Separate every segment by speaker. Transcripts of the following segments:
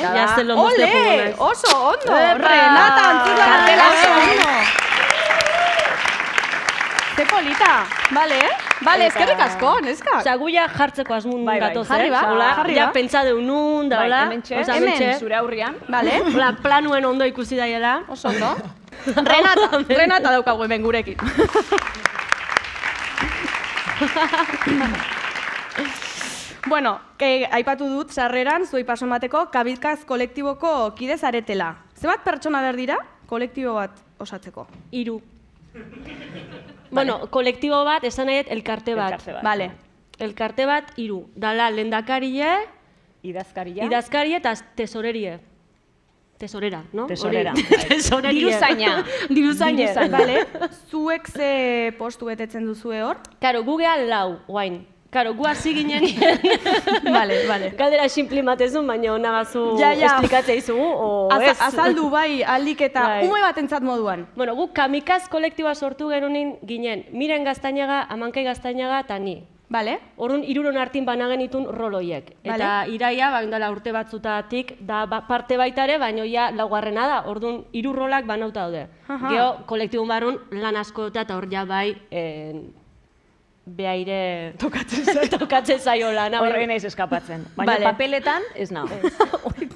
Speaker 1: Ya ze lo mozte jugo naiz.
Speaker 2: Oso ondo! Renata, antzula kartela oso ondo! Ze polita! Bale, eskerrik asko, neska?
Speaker 1: Osa, gu ja jartzeko asmun gatoz,
Speaker 2: Jarri ba, jarri
Speaker 1: ja
Speaker 2: ba.
Speaker 1: pentsa deunun, da, hola.
Speaker 2: Hemen,
Speaker 3: zure aurrian.
Speaker 2: Bale,
Speaker 1: Hola, planuen ondo ikusi daiela.
Speaker 2: oso ondo. Renata daukagu hemen gurekin. Bueno, aipatu dut sarreran, zuei paso emateko, Kabikaz kolektiboko kide zaretela. Zenbat pertsona behar dira kolektibo bat osatzeko?
Speaker 1: 3. Bueno, kolektibo bat, esan nahiet, elkarte bat.
Speaker 2: Bale.
Speaker 1: Elkarte bat, 3. Dala, lehendakarie, idazkarie eta tesorerie. Tesorera, no?
Speaker 3: Tesorera.
Speaker 1: Tesorerie.
Speaker 3: Diruzaina.
Speaker 1: Diruzaina.
Speaker 2: Bale, zuek ze postu betetzen duzue hor?
Speaker 1: Karo, gu gehan 4, guain. Karo, gu hasi ginen.
Speaker 2: Bale.
Speaker 1: Galdera sinpli matezun, baina nagazu
Speaker 2: Ja.
Speaker 1: esplikatzea izugu, o ez.
Speaker 2: Azaldu bai, aldik eta
Speaker 1: Bai.
Speaker 2: ume batentzat moduan.
Speaker 1: Bueno, gu Kamikaz kolektiboa sortu genunin ginen, Miren Gaztainaga, Amankei Gaztainaga eta ni.
Speaker 2: Bale?
Speaker 1: Orduan, 3 artin banagen itun roloiek. Eta iraia, indala urte batzutatik, da parte baita ere, baina ja laugarrena da. Orduan, 3 rolak banauta daude. Gero, kolektibun barrun lan asko eta hor ja bai, behaire tokatzen zaio lana.
Speaker 3: Horren ez eskapatzen. Baina papeletan ez nao.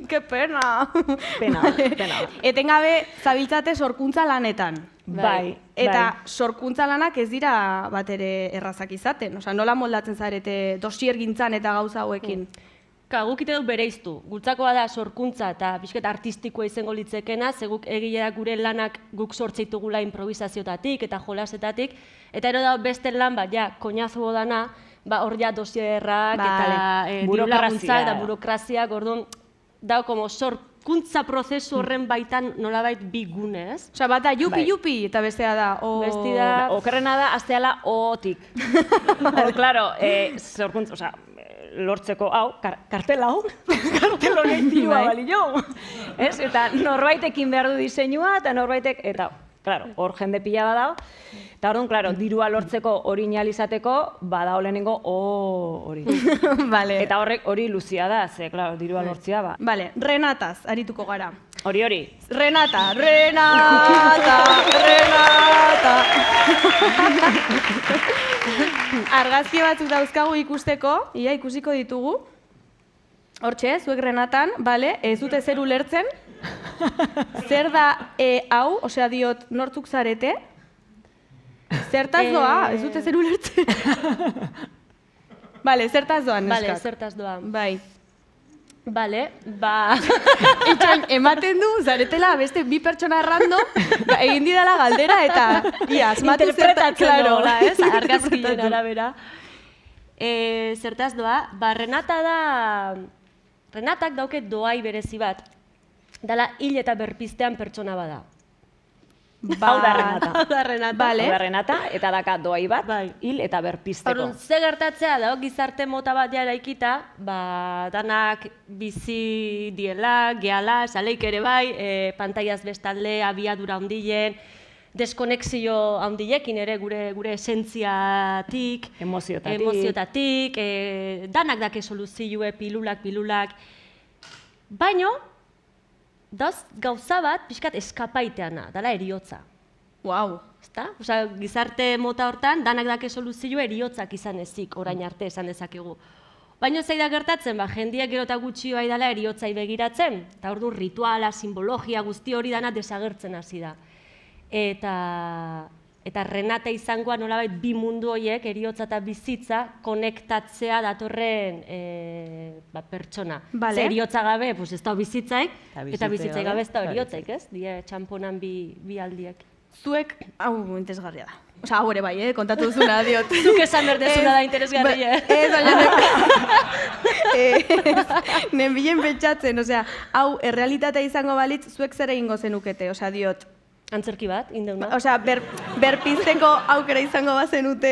Speaker 2: Ke pena!
Speaker 3: Pena.
Speaker 2: Etengabe zabiltzate sorkuntza lanetan.
Speaker 3: Bai.
Speaker 2: Eta sorkuntza lanak ez dira bat ere errazak izaten. Osa, nola moldatzen zarete dosiergintzan eta gauza hauekin?
Speaker 1: Guk ite dut bereiztu. Gultzakoa da sorkuntza eta pixket artistikoa izango litzekena, ze guk egileak gure lanak guk sortzeitugula improvisaziotatik eta jolasetatik, eta ero da beste lan bat, ja, koñazu dana, hor ja dosierrak eta dirulaguntza eta burokraziak, orduan, da, como sorkuntza prozesu horren baitan nolabait bi gune, ez?
Speaker 2: Osa, bata jupi eta bestea da,
Speaker 1: Besti da...
Speaker 3: Okerrena da, azteala O-tik. Claro, sorkuntza, osa, lortzeko hau, kartel hau, kartel horrein dirua balio. Ez? Eta norbaitekin behar du diseinua, eta norbaitek, eta, claro, hor jende pila badao. Eta orduan, claro, dirua lortzeko hori inalizateko, badao lehenengo hori.
Speaker 2: Vale.
Speaker 3: Eta horrek hori luzia da, ze, claro, dirua lortzia ba.
Speaker 2: Vale, Renataz arituko gara.
Speaker 3: Hori.
Speaker 2: Renata! Argazki batzuk dauzkagu ikusteko, ia ikusiko ditugu. Hortxe, zuek Renatan, bale, ez dute zer ulertzen. Zer da hau, osea diot, nortzuk zarete? Zertaz doa, ez dute zer ulertzen. Bale, zertaz doan, neskak.
Speaker 1: Bale, zertaz doa.
Speaker 2: Bai.
Speaker 1: Bale,
Speaker 2: Itxan, ematen du, zaretela beste bi pertsona random, egin didala galdera eta asmatu
Speaker 1: interpretatzen dola, ez? Argazkien arabera. Zertaz doa, Renatak dauke doai berezi bat. Dala hil eta berpiztean pertsona bada.
Speaker 3: Hau da Renata.
Speaker 1: Hau da Renata.
Speaker 2: Bale.
Speaker 3: Hau da Renata, eta daka doai bat, hil eta berpizteko.
Speaker 1: Orduan, ze gertatzea da, gizarte mota bat jara ikita, danak bizi diela, gehala, saleik ere bai, pantaiaz bestalde, abiadura handilen, deskonexio handilekin ere gure esentziatik, emoziotatik, danak dake soluzioe, pilulak, baino, dauz gauza bat pixkat eskapaiteana, dala eriotza.
Speaker 2: Wow.
Speaker 1: Ezta? Osa, gizarte mota hortan, danak dake soluzioa eriotzak izan ezik, orain arte esan dezakegu. Baina zei da gertatzen, jendiak gero eta gutxi bai dela eriotzai begiratzen, eta orduan rituala, simbologia, guzti hori dana desagertzen hasi da. Eta Renata izangoa nolabait bi mundu horiek, eriotza eta bizitza, konektatzea datorren pertsona. Ze eriotza gabe, ez da bizitzaik, eta bizitzaik gabe ez da eriotzaik, ez? Die txamponan bi aldiek.
Speaker 2: Zuek, hau interesgarria da. Osa, hau ere bai, kontatu duzuna, diot.
Speaker 1: Zuk esan berdezuna da interesgarria.
Speaker 2: Ez, baina nenbilen pentsatzen, osea, hau errealitatea izango balitz, zuek zer egingo zenukete, osea, diot.
Speaker 1: Antzerki bat, indeuna.
Speaker 2: Osea, berpizteko aukera izango bazenute.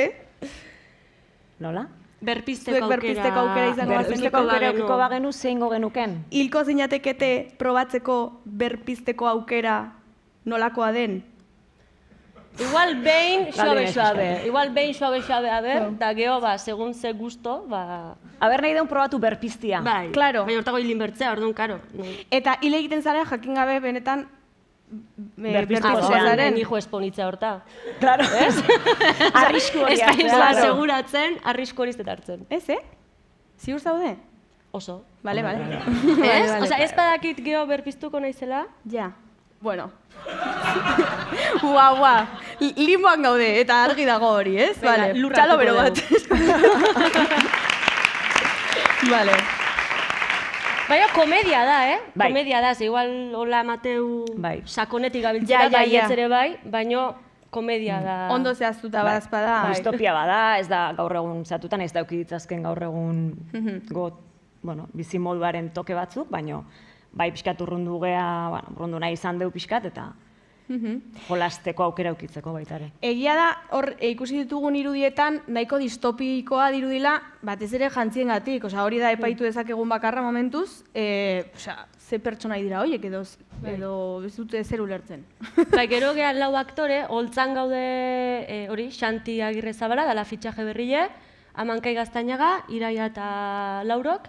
Speaker 3: Nola?
Speaker 1: Berpizteko aukera
Speaker 2: izango bazenute.
Speaker 3: Berpizteko aukera ukiko bagenu zeingo genuken.
Speaker 2: Hilko zinatekete probatzeko berpizteko aukera nolakoa den?
Speaker 1: Igual behin
Speaker 3: Galdera
Speaker 1: suabe-suabe.
Speaker 3: ikusten.
Speaker 1: Igual behin suabe-suabe, a ber, da geho, segun ze gusto,
Speaker 3: Aber nahi deun probatu berpiztia.
Speaker 1: bai.
Speaker 2: Claro.
Speaker 1: Bai, hortago hilin bertzea, orduan, karo.
Speaker 2: Eta hile egiten zaren jakin gabe benetan
Speaker 3: Berpiztuko
Speaker 2: berpiztuko zaren.
Speaker 1: Hijo esponitza horta.
Speaker 3: Claro. Arrisku hori
Speaker 1: Ez
Speaker 3: hartzea.
Speaker 1: da seguratzen, arrisku hori ez dut hartzen.
Speaker 2: Ez, Ziur zaude?
Speaker 1: Oso.
Speaker 2: Bale.
Speaker 1: Ez? Osea, ez badakit geho berpiztuko naizela?
Speaker 2: Ja. Bueno. Ua. Limboan gaude, eta argi dago hori, ez?
Speaker 1: Venga,
Speaker 2: Vale.
Speaker 1: lurra
Speaker 2: Txalo
Speaker 1: hartuko
Speaker 2: bero bat. Vale.
Speaker 1: Baina komedia da,
Speaker 3: Bai.
Speaker 1: Komedia da, ze igual hola Mateu
Speaker 3: Bai.
Speaker 1: sakonetik gabiltzera,
Speaker 2: Ja.
Speaker 1: baietz ere bai, baina komedia da.
Speaker 2: Ondo zehaztuta badazpada.
Speaker 3: Distopia bada, ez da gaur egun zatutan, ez dauki ditzazken gaur egun bizi moduaren toke batzuk, baino bai pixkat urrundu gea, urrundu nahi izan deu pixkat, eta jolasteko aukera aukitzeko baita ere.
Speaker 2: Egia da, hor ikusi ditugun irudietan, nahiko distopikoa dirudila, batez ere jantziengatik, osea hori da epaitu dezakegun bakarra momentuz, ze pertsonai dira horiek edo ez dute zer ulertzen.
Speaker 1: Bai, gero gehan lau aktore, holtzan gaude hori, Xanti Agirrezabala, dala fitxaje berrile, Amankai Gaztainaga, Iraia eta Laurok,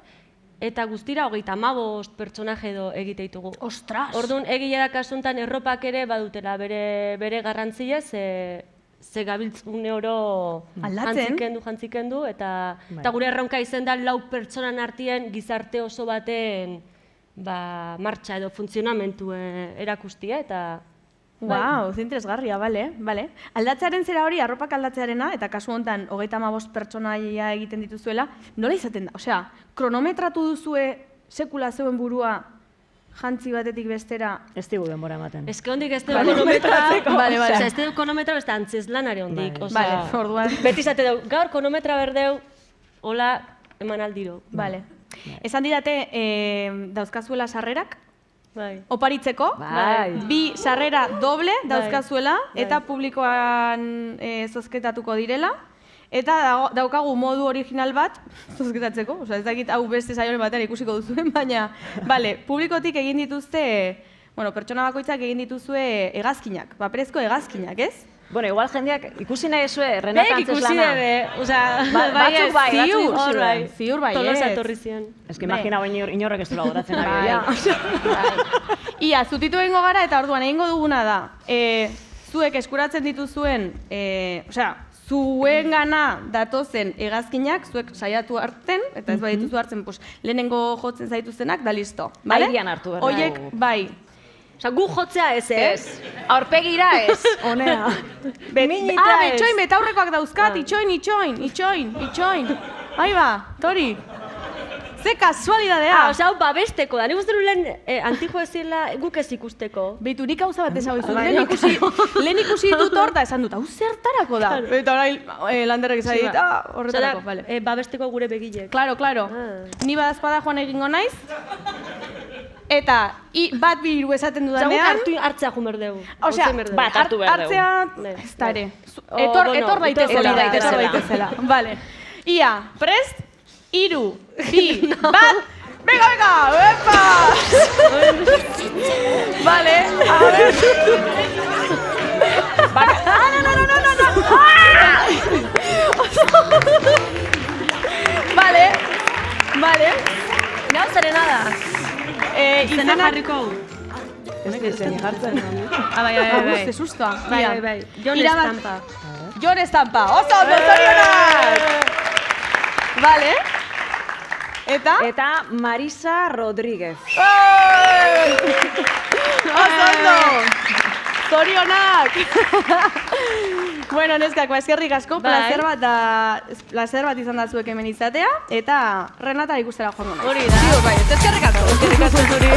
Speaker 1: eta guztira 35 pertsonaje edo egite ditugu.
Speaker 2: Ostras!
Speaker 1: Orduan, egia da kasuntan erropak ere badutela bere garrantzia, ze gabiltzune oro
Speaker 2: Aldatzen.
Speaker 1: jantzikendu, eta gure erronka izen da lau pertsonan artien gizarte oso baten martxa edo funtzionamentu erakustia, eta
Speaker 2: Wow, ze interesgarria, bale. Aldatzearen zera hori, arropak aldatzearena, eta kasu honetan 35 pertsonaia egiten dituzuela, nola izaten da? Osea, kronometratu duzue sekula zeuen burua jantzi batetik bestera?
Speaker 3: Ez digu denbora ematen.
Speaker 1: ez que hondik ez du konometra,
Speaker 2: Vale.
Speaker 1: osea, ez du konometra beste antzeslanare hondik,
Speaker 2: Vale, orduan.
Speaker 1: beti izate dugu, gaur konometra berdeu, hola, eman aldiro.
Speaker 2: Vale. Esan didate, dauzkazuela sarrerak,
Speaker 1: Bai.
Speaker 2: oparitzeko,
Speaker 3: Bai.
Speaker 2: 2 sarrera doble dauzkazuela,
Speaker 1: Bai.
Speaker 2: eta publikoan zozketatuko direla, eta daukagu modu original bat zozketatzeko, osea ez dakit hau beste saioen batean ikusiko duzuen, baina, publikotik egin dituzte, pertsona bakoitzak egin dituzue hegazkinak, paperezko hegazkinak, ez?
Speaker 3: Bueno, igual jendeak ikusi nahi ezue Renata
Speaker 1: Bek ikusi
Speaker 3: Antzeslana.
Speaker 1: debe, osea,
Speaker 3: batzuk bai, batzuk ikusi
Speaker 1: hor bai.
Speaker 3: debe.
Speaker 2: Ziur bai,
Speaker 1: Tolosa
Speaker 2: ez.
Speaker 1: etorri zian.
Speaker 3: Ez que imagina inorrek ez dula goratzen ari.
Speaker 2: Bai.
Speaker 3: ja.
Speaker 2: Ia, zutitu egingo gara eta orduan egingo duguna da, zuek eskuratzen dituzuen, zuengana datozen hegazkinak, zuek saiatu hartzen, eta ez badituzu hartzen, lehenengo jotzen zaituztenak, da listo. Bale?
Speaker 3: Airian hartu behar
Speaker 2: Oiek,
Speaker 3: dugu.
Speaker 2: bai.
Speaker 1: Osea, gu jotzea ez,
Speaker 3: Aurpegira ez, honea.
Speaker 1: Minita ez.
Speaker 2: Betxoin, betaurrekoak dauzkat, itxoin. Ahí ba, Tori. Ze kasualidadea.
Speaker 1: Osea, hau babesteko da, nik uste dut lehen antijo ezila guk ez ikusteko.
Speaker 2: Beitu, nik gauza bat esan izu.
Speaker 1: Bai.
Speaker 2: Lehen ikusi dut hor da esan dut, hau zertarako da. Eta orain landerrek esan dit, horretarako, bale.
Speaker 1: Babesteko gure begilek.
Speaker 2: Claro.
Speaker 1: Ah.
Speaker 2: Ni badazpada joan egingo naiz. Eta bat bi hiru esaten
Speaker 1: Osea, guk
Speaker 2: dudanean,
Speaker 1: hartzea jun berdegu.
Speaker 2: osea,
Speaker 3: bat hartu behar dugu.
Speaker 2: hartzea, ez da ere.
Speaker 1: Bai.
Speaker 2: Etor daitezela.
Speaker 1: etor daitezela.
Speaker 2: Vale. Ia, prest, 3, 2, bat, venga, epa! Vale, a ver. No. Vale.
Speaker 1: Gau zarena da. Izena
Speaker 2: Izenak...
Speaker 1: jarriko.
Speaker 3: Ez que zen jartzen.
Speaker 2: Bai. Ze sustoa.
Speaker 1: Bai. Jon Estampa.
Speaker 2: Jon Estampa. Oso, zorionak! Vale. Eta?
Speaker 3: Marisa Rodríguez.
Speaker 2: Oso ondo! Zorionak! Bueno, neskak, eskerrik asko, placer bat izan da zuek hemen izatea, eta Renata ikustera joan nuen.
Speaker 1: Hori da.
Speaker 2: Eskerrik asko.
Speaker 1: Eskerrik asko zuri.